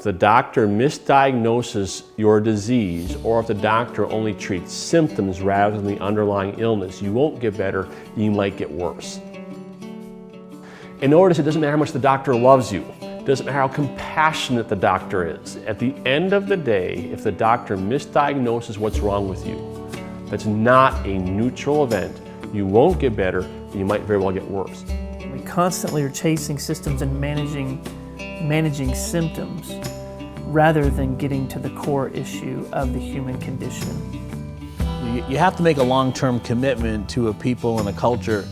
the doctor misdiagnoses your disease, or if the doctor only treats symptoms rather than the underlying illness, you won't get better, you might get worse. And notice it doesn't matter how much the doctor loves you. It doesn't matter how compassionate the doctor is. At the end of the day, if the doctor misdiagnoses what's wrong with you, that's not a neutral event. You won't get better, and you might very well get worse. We constantly are chasing systems and managing symptoms rather than getting to the core issue of the human condition. You have to make a long-term commitment to a people and a culture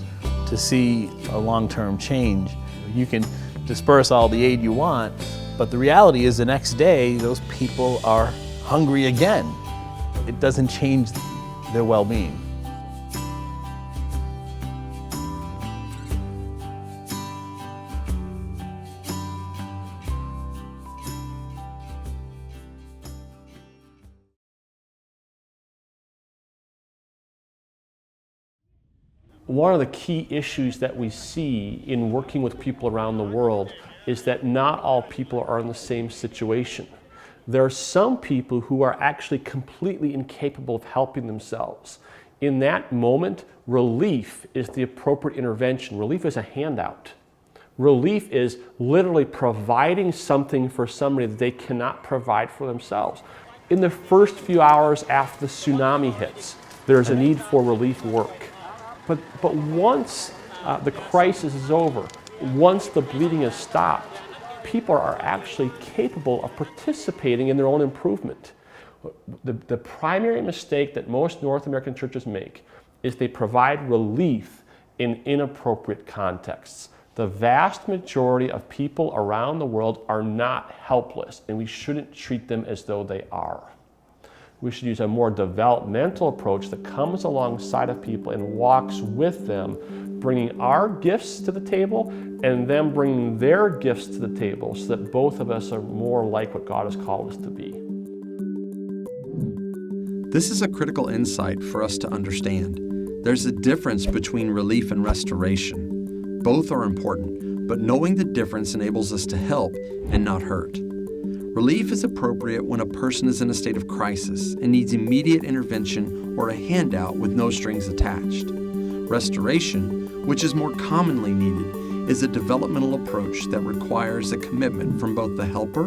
to see a long-term change. You can disperse all the aid you want, but the reality is the next day those people are hungry again. It doesn't change their well-being. One of the key issues that we see in working with people around the world is that not all people are in the same situation. There are some people who are actually completely incapable of helping themselves. In that moment, relief is the appropriate intervention. Relief is a handout. Relief is literally providing something for somebody that they cannot provide for themselves. In the first few hours after the tsunami hits, there's a need for relief work. But once the crisis is over, once the bleeding has stopped, people are actually capable of participating in their own improvement. The primary mistake that most North American churches make is they provide relief in inappropriate contexts. The vast majority of people around the world are not helpless, and we shouldn't treat them as though they are. We should use a more developmental approach that comes alongside of people and walks with them, bringing our gifts to the table and them bringing their gifts to the table so that both of us are more like what God has called us to be. This is a critical insight for us to understand. There's a difference between relief and restoration. Both are important, but knowing the difference enables us to help and not hurt. Relief is appropriate when a person is in a state of crisis and needs immediate intervention or a handout with no strings attached. Restoration, which is more commonly needed, is a developmental approach that requires a commitment from both the helper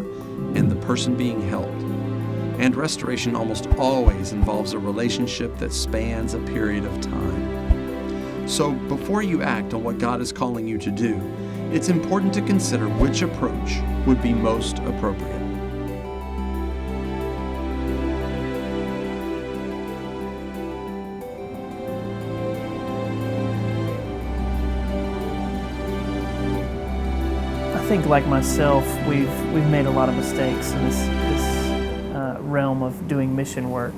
and the person being helped. And restoration almost always involves a relationship that spans a period of time. So before you act on what God is calling you to do, it's important to consider which approach would be most appropriate. I think, like myself, we've made a lot of mistakes in this realm of doing mission work.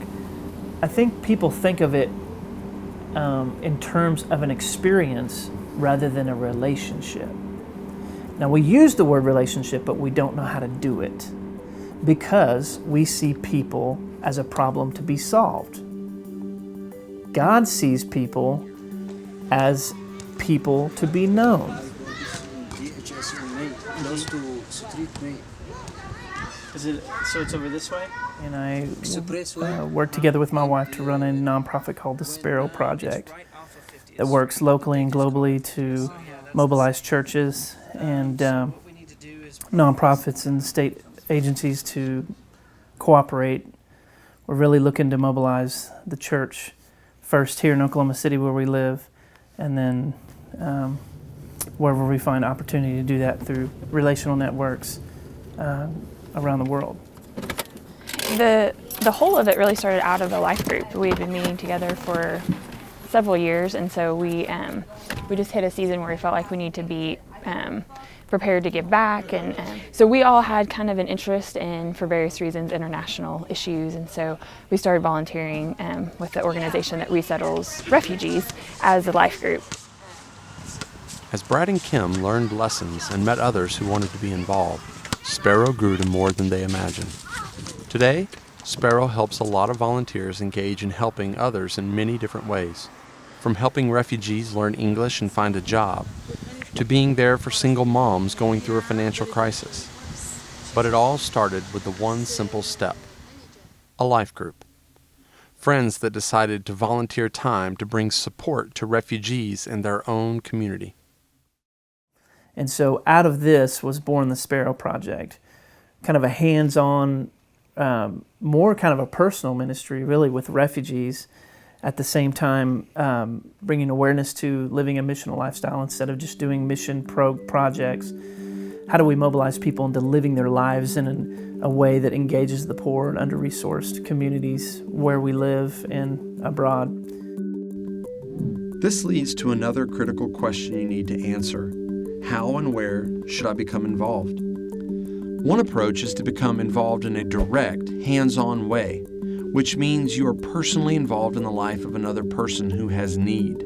I think people think of it in terms of an experience rather than a relationship. Now, we use the word relationship, but we don't know how to do it because we see people as a problem to be solved. God sees people as people to be known. So it's over this way? And I work together with my wife to run a nonprofit called the Sparrow Project that works locally and globally to mobilize churches and nonprofits and state agencies to cooperate. We're really looking to mobilize the church first here in Oklahoma City where we live, and then wherever we find opportunity to do that through relational networks around the world. The whole of it really started out of a life group. We had been meeting together for several years, and so we just hit a season where we felt like we need to be prepared to give back, and so we all had kind of an interest in, for various reasons, international issues, and so we started volunteering with the organization that resettles refugees as a life group. As Brad and Kim learned lessons and met others who wanted to be involved, Sparrow grew to more than they imagined. Today, Sparrow helps a lot of volunteers engage in helping others in many different ways, from helping refugees learn English and find a job, to being there for single moms going through a financial crisis. But it all started with the one simple step: a life group. Friends that decided to volunteer time to bring support to refugees in their own community. And so out of this was born the Sparrow Project, kind of a hands-on, more kind of a personal ministry really with refugees, at the same time bringing awareness to living a missional lifestyle instead of just doing mission projects. How do we mobilize people into living their lives in a way that engages the poor and under-resourced communities where we live and abroad? This leads to another critical question you need to answer. How and where should I become involved? One approach is to become involved in a direct, hands-on way, which means you are personally involved in the life of another person who has need.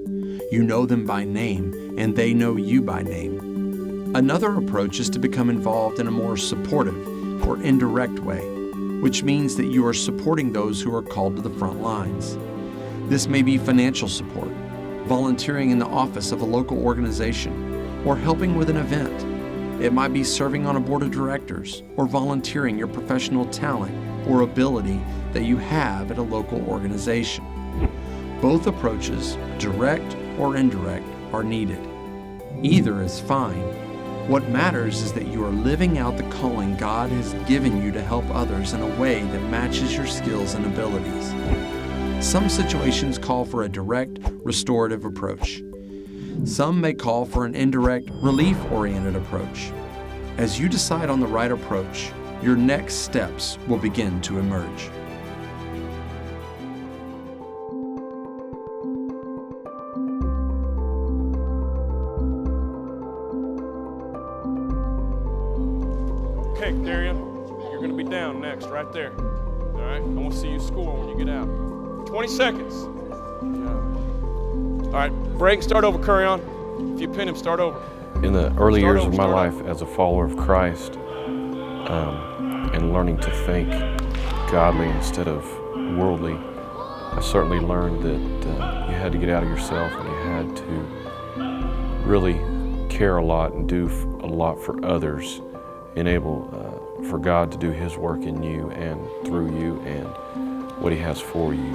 You know them by name, and they know you by name. Another approach is to become involved in a more supportive or indirect way, which means that you are supporting those who are called to the front lines. This may be financial support, volunteering in the office of a local organization, or helping with an event. It might be serving on a board of directors or volunteering your professional talent or ability that you have at a local organization. Both approaches, direct or indirect, are needed. Either is fine. What matters is that you are living out the calling God has given you to help others in a way that matches your skills and abilities. Some situations call for a direct, restorative approach. Some may call for an indirect, relief-oriented approach. As you decide on the right approach, your next steps will begin to emerge. Okay, Darian, you're going to be down next, right there. All right, I want to see you score when you get out. 20 seconds. All right, break, start over, Curry-on. If you pin him, start over. In the early years of my life as a follower of Christ, and learning to think godly instead of worldly, I certainly learned that you had to get out of yourself and you had to really care a lot and do a lot for others, enable for God to do His work in you and through you and what He has for you.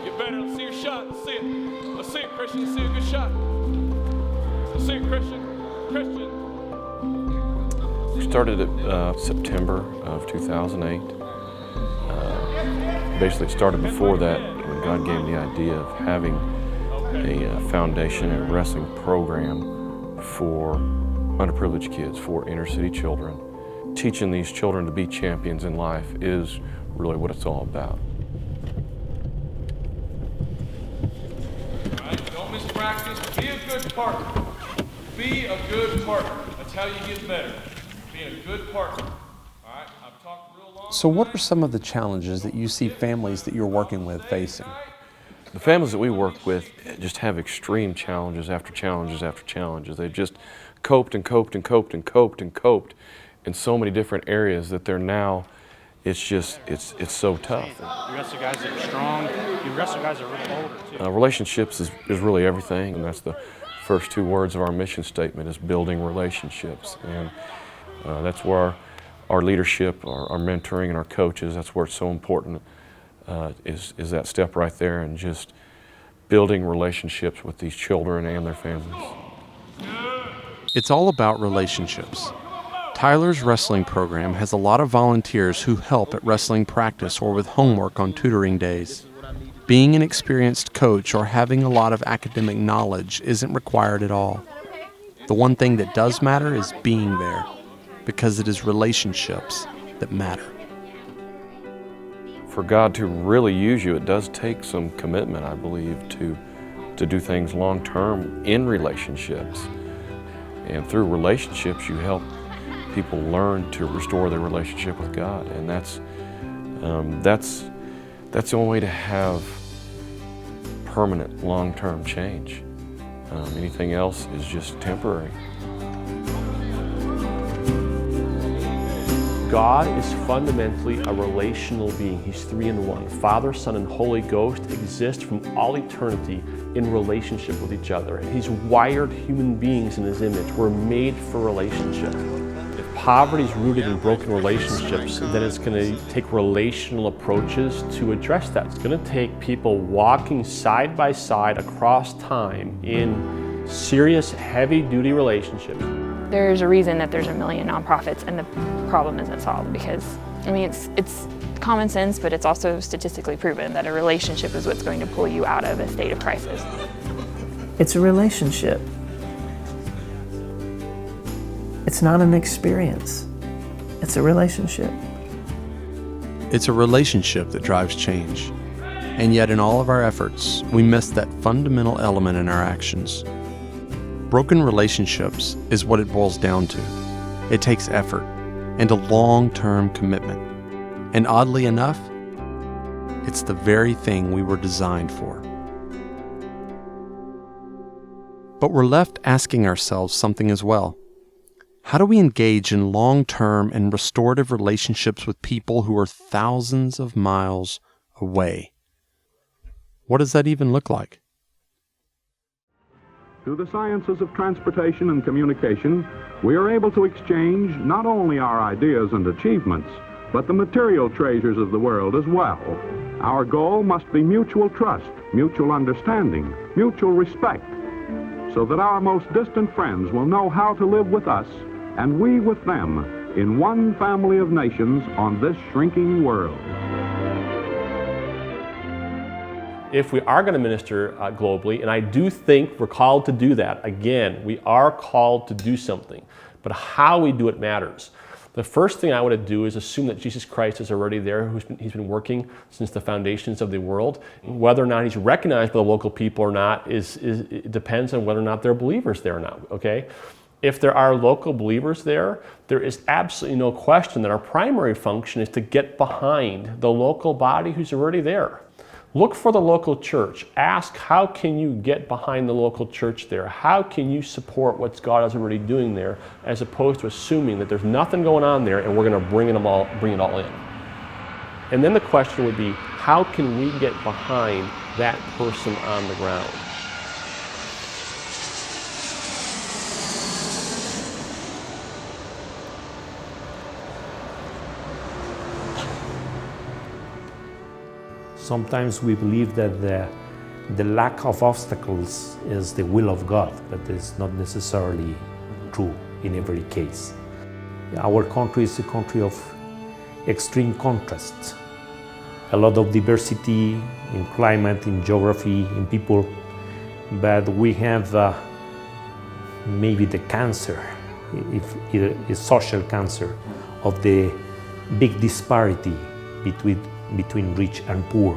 Get better. Let's see your shot. Let's see it. Let's see it, Christian. Let's see a good shot. Let's see it, Christian. Christian. We started at September of 2008. Basically, it started before that when God gave me the idea of having a foundation and a wrestling program for underprivileged kids, for inner city children. Teaching these children to be champions in life is really what it's all about. All right, don't miss practice. Be a good partner. Be a good partner. That's how you get better. Being a good partner. All right, I've talked real long. So what are some of the challenges that you see families that you're working with facing? The families that we work with just have extreme challenges after challenges after challenges. They've just coped and coped and coped and coped and coped in so many different areas that they're now, it's so tough. You wrestle guys that are strong. You wrestle guys that are really older too. Relationships is really everything, and that's the first two words of our mission statement is building relationships. And that's where our leadership, our mentoring, and our coaches, that's where it's so important, is that step right there and just building relationships with these children and their families. It's all about relationships. Tyler's wrestling program has a lot of volunteers who help at wrestling practice or with homework on tutoring days. Being an experienced coach or having a lot of academic knowledge isn't required at all. The one thing that does matter is being there, because it is relationships that matter. For God to really use you, it does take some commitment, I believe, to do things long-term in relationships. And through relationships, you help people learn to restore their relationship with God, and that's the only way to have permanent, long-term change. Anything else is just temporary. God is fundamentally a relational being. He's three in one. Father, Son, and Holy Ghost exist from all eternity in relationship with each other. He's wired human beings in His image. We're made for relationship. If poverty is rooted in broken relationships, then it's going to take relational approaches to address that. It's going to take people walking side by side across time in serious, heavy-duty relationships. There's a reason that there's a million nonprofits and the problem isn't solved, because, I mean, it's common sense, but it's also statistically proven that a relationship is what's going to pull you out of a state of crisis. It's a relationship. It's not an experience. It's a relationship. It's a relationship that drives change. And yet in all of our efforts, we miss that fundamental element in our actions. Broken relationships is what it boils down to. It takes effort and a long-term commitment. And oddly enough, it's the very thing we were designed for. But we're left asking ourselves something as well. How do we engage in long-term and restorative relationships with people who are thousands of miles away? What does that even look like? Through the sciences of transportation and communication, we are able to exchange not only our ideas and achievements, but the material treasures of the world as well. Our goal must be mutual trust, mutual understanding, mutual respect, so that our most distant friends will know how to live with us and we with them in one family of nations on this shrinking world. If we are going to minister globally, and I do think we're called to do that, again, we are called to do something, but how we do it matters. The first thing I want to do is assume that Jesus Christ is already there. He's been working since the foundations of the world. Whether or not he's recognized by the local people or not it depends on whether or not there are believers there or not, okay? If there are local believers there is absolutely no question that our primary function is to get behind the local body who's already there. Look for the local church. Ask, how can you get behind the local church there? How can you support what God is already doing there, as opposed to assuming that there's nothing going on there and we're going to bring it all in? And then the question would be, how can we get behind that person on the ground? Sometimes we believe that the lack of obstacles is the will of God, but it's not necessarily true in every case. Our country is a country of extreme contrasts. A lot of diversity in climate, in geography, in people, but we have maybe the cancer, if it is social cancer, of the big disparity between rich and poor.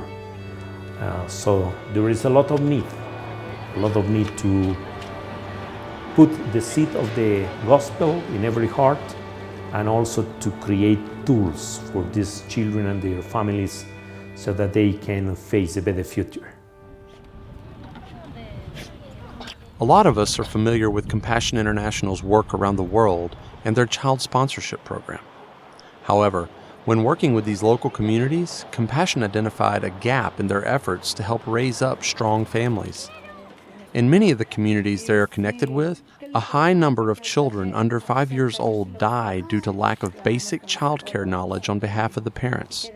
So there is a lot of need to put the seed of the gospel in every heart, and also to create tools for these children and their families so that they can face a better future. A lot of us are familiar with Compassion International's work around the world and their child sponsorship program. However, when working with these local communities, Compassion identified a gap in their efforts to help raise up strong families. In many of the communities they are connected with, a high number of children under 5 years old die due to lack of basic child care knowledge on behalf of the parents.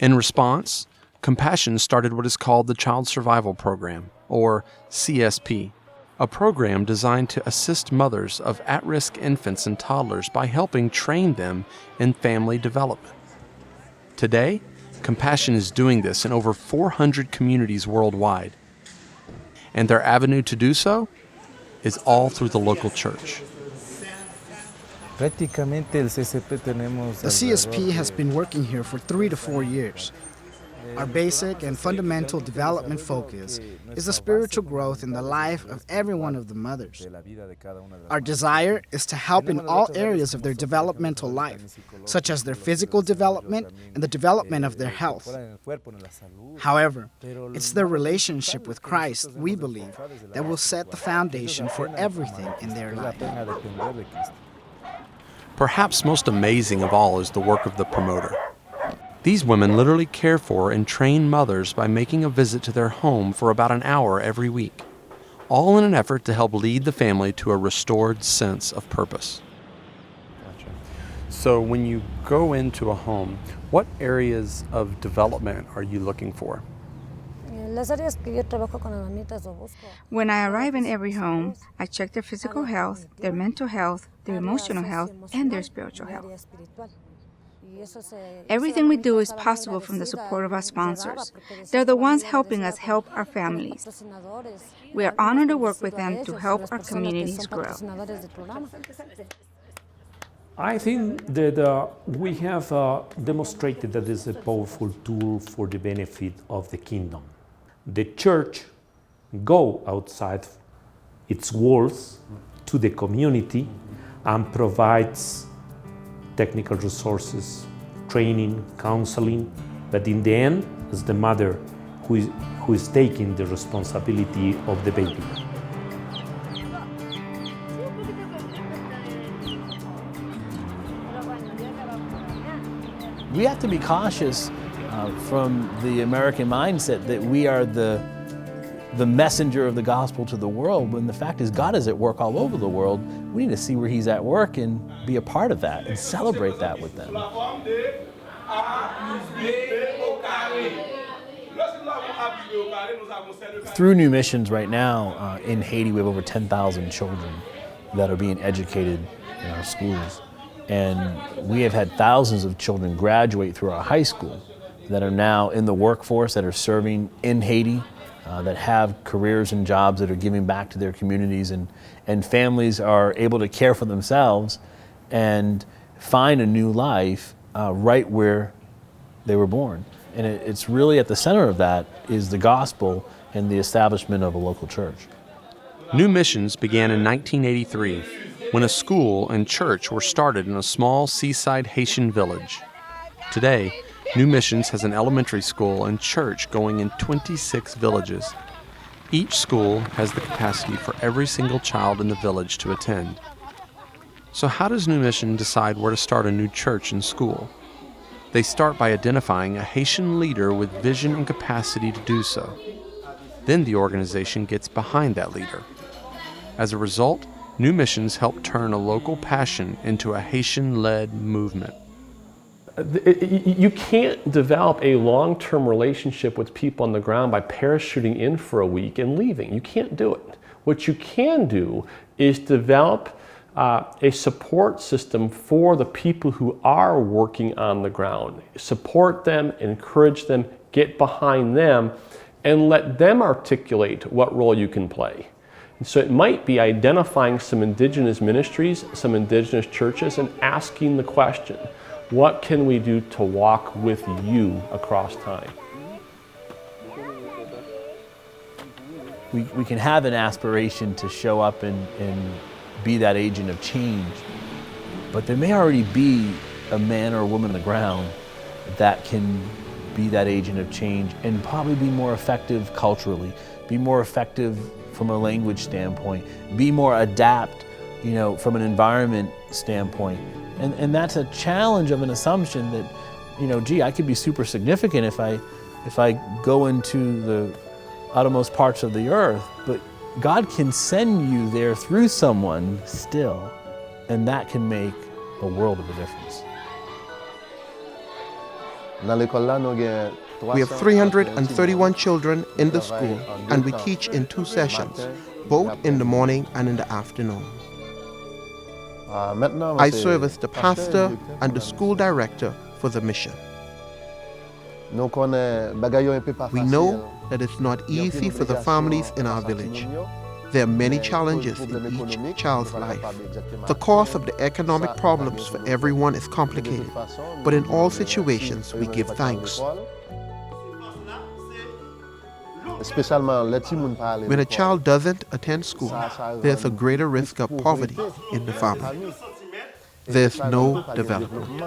In response, Compassion started what is called the Child Survival Program, or CSP, a program designed to assist mothers of at-risk infants and toddlers by helping train them in family development. Today, Compassion is doing this in over 400 communities worldwide, and their avenue to do so is all through the local church. The CSP has been working here for 3 to 4 years. Our basic and fundamental development focus is the spiritual growth in the life of every one of the mothers. Our desire is to help in all areas of their developmental life, such as their physical development and the development of their health. However, it's their relationship with Christ, we believe, that will set the foundation for everything in their life. Perhaps most amazing of all is the work of the promoter. These women literally care for and train mothers by making a visit to their home for about an hour every week, all in an effort to help lead the family to a restored sense of purpose. Gotcha. So when you go into a home, what areas of development are you looking for? When I arrive in every home, I check their physical health, their mental health, their emotional health, and their spiritual health. Everything we do is possible from the support of our sponsors. They're the ones helping us help our families. We are honored to work with them to help our communities grow. I think that we have demonstrated that it's a powerful tool for the benefit of the kingdom. The church go outside its walls to the community and provides technical resources, training, counseling, but in the end, it's the mother who is taking the responsibility of the baby. We have to be cautious from the American mindset that we are the messenger of the gospel to the world, when the fact is God is at work all over the world. We need to see where He's at work and be a part of that and celebrate that with them. Through New Missions right now in Haiti, we have over 10,000 children that are being educated in our schools. And we have had thousands of children graduate through our high school that are now in the workforce, that are serving in Haiti, that have careers and jobs that are giving back to their communities, and families are able to care for themselves and find a new life right where they were born. And it's really at the center of that is the gospel and the establishment of a local church. New Missions began in 1983 when a school and church were started in a small seaside Haitian village. Today, New Missions has an elementary school and church going in 26 villages. Each school has the capacity for every single child in the village to attend. So how does New Mission decide where to start a new church and school? They start by identifying a Haitian leader with vision and capacity to do so. Then the organization gets behind that leader. As a result, New Missions help turn a local passion into a Haitian-led movement. You can't develop a long-term relationship with people on the ground by parachuting in for a week and leaving. You can't do it. What you can do is develop a support system for the people who are working on the ground. Support them, encourage them, get behind them, and let them articulate what role you can play. And so it might be identifying some indigenous ministries, some indigenous churches, and asking the question, what can we do to walk with you across time? We can have an aspiration to show up and be that agent of change, but there may already be a man or a woman on the ground that can be that agent of change and probably be more effective culturally, be more effective from a language standpoint, be more adapt, from an environment standpoint. And that's a challenge of an assumption that, I could be super significant if I go into the uttermost parts of the earth, but God can send you there through someone still, and that can make a world of a difference. We have 331 children in the school, and we teach in 2 sessions, both in the morning and in the afternoon. I serve as the pastor and the school director for the mission. We know that it's not easy for the families in our village. There are many challenges in each child's life. The cause of the economic problems for everyone is complicated, but in all situations we give thanks. When a child doesn't attend school, there's a greater risk of poverty in the family. There's no development.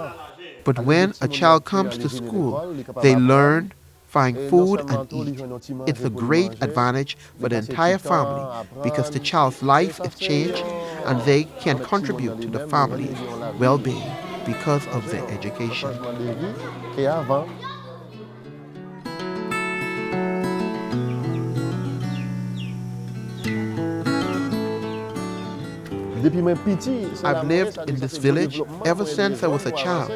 But when a child comes to school, they learn, find food and eat. It's a great advantage for the entire family because the child's life is changed and they can contribute to the family's well-being because of their education. I've lived in this village ever since I was a child.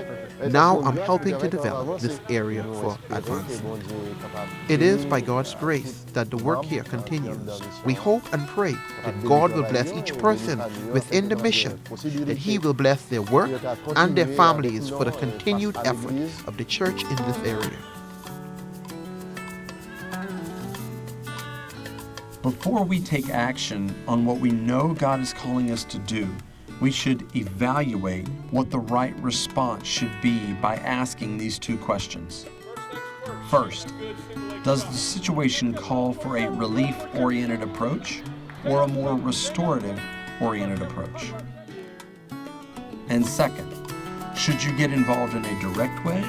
Now I'm helping to develop this area for advancement. It is by God's grace that the work here continues. We hope and pray that God will bless each person within the mission, that He will bless their work and their families for the continued effort of the church in this area. Before we take action on what we know God is calling us to do, we should evaluate what the right response should be by asking these two questions. First, does the situation call for a relief-oriented approach or a more restorative-oriented approach? And second, should you get involved in a direct way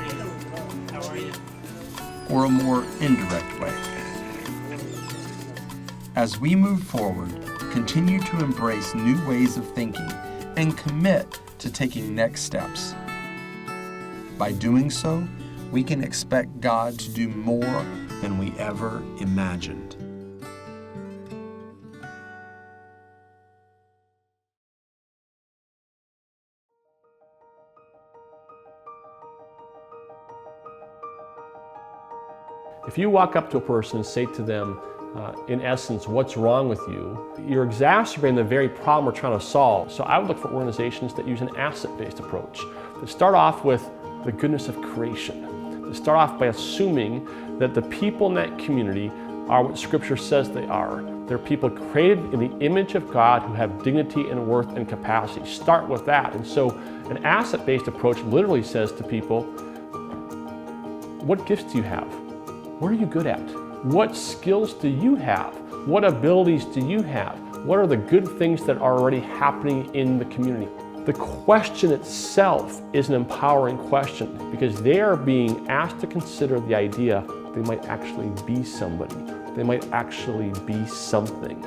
or a more indirect way? As we move forward, continue to embrace new ways of thinking and commit to taking next steps. By doing so, we can expect God to do more than we ever imagined. If you walk up to a person and say to them, in essence, what's wrong with you, you're exacerbating the very problem we're trying to solve. So I would look for organizations that use an asset-based approach, that start off with the goodness of creation, that start off by assuming that the people in that community are what Scripture says they are. They're people created in the image of God who have dignity and worth and capacity. Start with that. And so an asset-based approach literally says to people, what gifts do you have? What are you good at? What skills do you have? What abilities do you have? What are the good things that are already happening in the community? The question itself is an empowering question because they are being asked to consider the idea they might actually be somebody. They might actually be something.